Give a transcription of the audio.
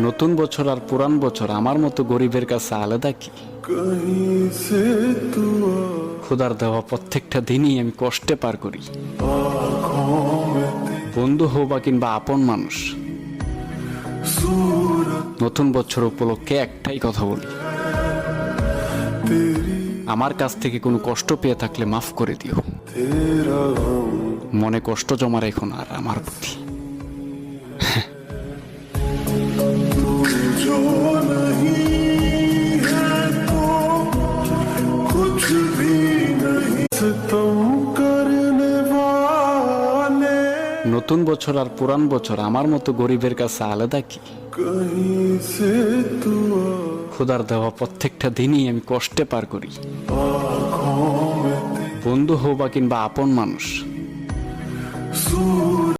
নতুন বছর আর পুরান বছর আমার মতো গরিবের কাছে আলাদা কি? খোদার দেওয়া প্রত্যেকটা দিনই আমি কষ্টে পার করি। বন্ধু হোক বা কিংবা আপন মানুষ, নতুন বছর উপলক্ষে একটাই কথা বলি, আমার কাছ থেকে কোনো কষ্ট পেয়ে থাকলে মাফ করে দিও। মনে কষ্ট জমা রেখো না আর আমার প্রতি। নতুন বছর আর পুরান বছর আমার মতো গরিবের কাছে আলাদা কি? খোদার দেওয়া প্রত্যেকটা দিনই আমি কষ্টে পার করি। বন্ধু হোক বা কিংবা আপন মানুষ,